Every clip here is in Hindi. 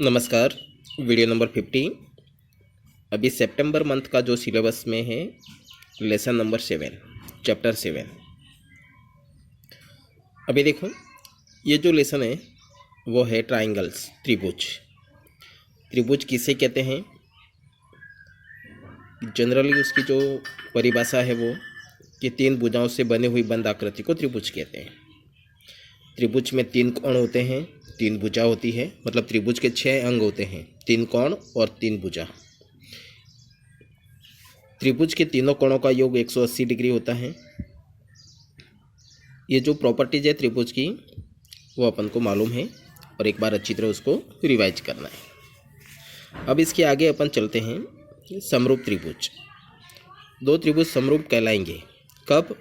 नमस्कार। वीडियो नंबर 50 अभी सितंबर मंथ का जो सिलेबस में है लेसन नंबर 7 चैप्टर 7। अभी देखो ये जो लेसन है वो है ट्राइंगल्स, त्रिभुज। त्रिभुज किसे कहते हैं? जनरली उसकी जो परिभाषा है वो कि तीन भुजाओं से बनी हुई बंद आकृति को त्रिभुज कहते हैं। त्रिभुज में तीन कोण होते हैं, तीन भुजा होती है, मतलब त्रिभुज के 6 अंग होते हैं, तीन कोण और तीन भुजा। त्रिभुज के तीनों कोणों का योग 180 डिग्री होता है। ये जो प्रॉपर्टीज है त्रिभुज की वो अपन को मालूम है और एक बार अच्छी तरह उसको रिवाइज करना है। अब इसके आगे अपन चलते हैं। समरूप त्रिभुज, दो त्रिभुज समरूप कहलाएंगे कब?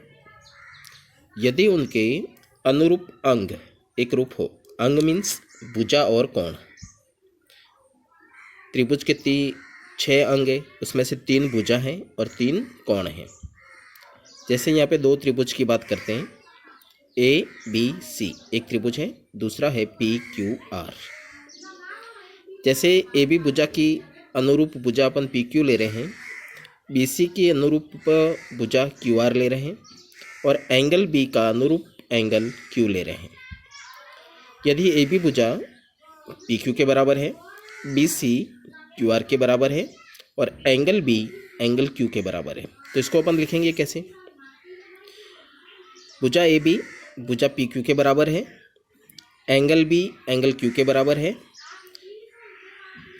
यदि उनके अनुरूप अंग एक रूप हो। अंग मीन्स भुजा और कोण। त्रिभुज के 6 अंग है, उसमें से 3 भुजा हैं और 3 कोण हैं। जैसे यहाँ पे दो त्रिभुज की बात करते हैं, ए बी सी एक त्रिभुज है, दूसरा है पी क्यू आर। जैसे ए बी भुजा की अनुरूप भुजा अपन पी क्यू ले रहे हैं, बी सी की अनुरूप भुजा क्यू आर ले रहे हैं और एंगल बी का अनुरूप एंगल क्यू ले रहे हैं। यदि ए बी भुजा पी क्यू के बराबर है, बी सी क्यू आर के बराबर है और एंगल बी एंगल क्यू के बराबर है, तो इसको अपन लिखेंगे कैसे? भुजा ए बी भुजा पी क्यू के बराबर है, एंगल बी एंगल क्यू के बराबर है,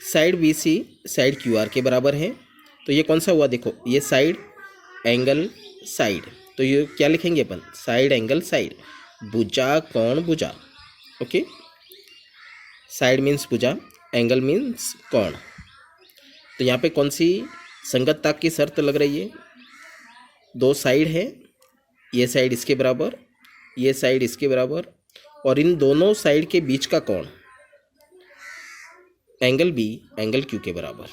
side B C side Q R के बराबर है। तो ये कौन सा हुआ? देखो ये साइड एंगल साइड, तो ये क्या लिखेंगे अपन? साइड एंगल साइड, भुजा कोण भुजा। ओके, साइड मीन्स भुजा, एंगल मीन्स कोण। तो यहाँ पे कौन सी संगतता की शर्त लग रही है? दो साइड है, ये साइड इसके बराबर, ये साइड इसके बराबर, और इन दोनों साइड के बीच का कोण एंगल बी एंगल क्यू के बराबर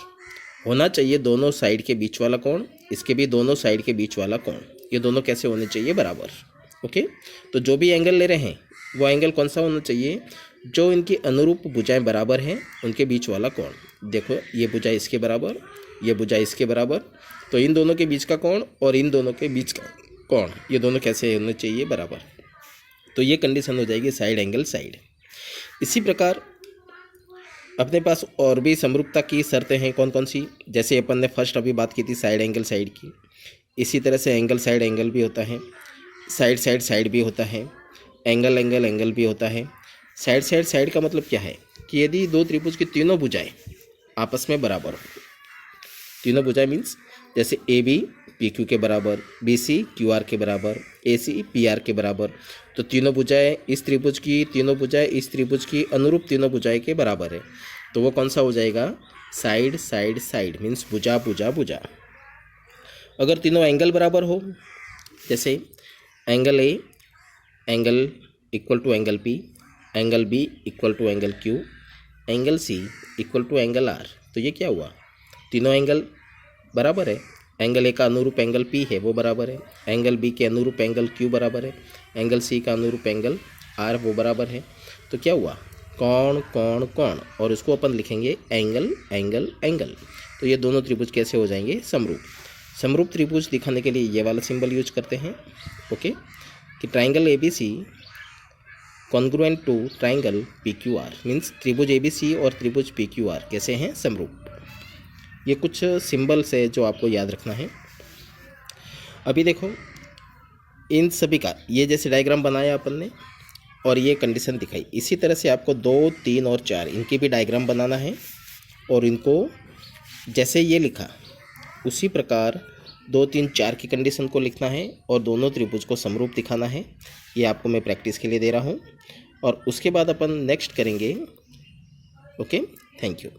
होना चाहिए। दोनों साइड के बीच वाला कोण, इसके भी दोनों साइड के बीच वाला कोण, ये दोनों कैसे होने चाहिए? बराबर। ओके, तो जो भी एंगल ले रहे हैं वो एंगल कौन सा होना चाहिए? जो इनकी अनुरूप भुजाएं बराबर हैं उनके बीच वाला कोण। देखो ये भुजा इसके बराबर, ये भुजा इसके बराबर, तो इन दोनों के बीच का कोण और इन दोनों के बीच का कोण, ये दोनों कैसे होने चाहिए? बराबर। तो ये कंडीशन हो जाएगी साइड एंगल साइड। इसी प्रकार अपने पास और भी समरूपता की शर्तें हैं। कौन कौन सी? जैसे अपन ने फर्स्ट अभी बात की थी साइड एंगल साइड की, इसी तरह से एंगल साइड एंगल भी होता है, साइड साइड साइड भी होता है, एंगल एंगल एंगल भी होता है। साइड साइड साइड का मतलब क्या है कि यदि दो त्रिभुज की तीनों भुजाएं आपस में बराबर हो, तीनों भुजाएं मीन्स जैसे ए बी पी क्यू के बराबर, बी सी क्यू आर के बराबर, ए सी पी आर के बराबर, तो तीनों भुजाएं इस त्रिभुज की, तीनों भुजाएं इस त्रिभुज की अनुरूप तीनों भुजाएं के बराबर है, तो वो कौन सा हो जाएगा? साइड साइड साइड मीन्स भुजा भुजा भुजा। अगर तीनों एंगल बराबर हो, जैसे angle A angle equal to angle P, angle B equal to angle Q, angle C equal to angle R, तो ये क्या हुआ? तीनों एंगल बराबर है। एंगल ए का अनुरूप एंगल पी है वो बराबर है, एंगल बी के अनुरूप एंगल क्यू बराबर है, एंगल सी का अनुरूप एंगल आर वो बराबर है, तो क्या हुआ? कोण कोण कोण, और उसको अपन लिखेंगे एंगल एंगल एंगल। तो ये दोनों त्रिभुज कैसे हो जाएंगे? समरूप। समरूप त्रिभुज दिखाने के लिए ये वाला सिंबल यूज करते हैं। ओके, कि triangle A B C congruent to triangle P Q R means त्रिभुज ए बी सी और त्रिभुज पी क्यू आर कैसे हैं? समरूप। ये कुछ सिंबल्स है जो आपको याद रखना है। अभी देखो इन सभी का ये जैसे डायग्राम बनाया अपन ने और ये कंडीशन दिखाई, इसी तरह से आपको 2, 3 और 4 इनकी भी डायग्राम बनाना है और इनको जैसे ये लिखा उसी प्रकार 2, 3, 4 की कंडीशन को लिखना है और दोनों त्रिभुज को समरूप दिखाना है। ये आपको मैं प्रैक्टिस के लिए दे रहा हूँ और उसके बाद अपन नेक्स्ट करेंगे। Okay, thank you.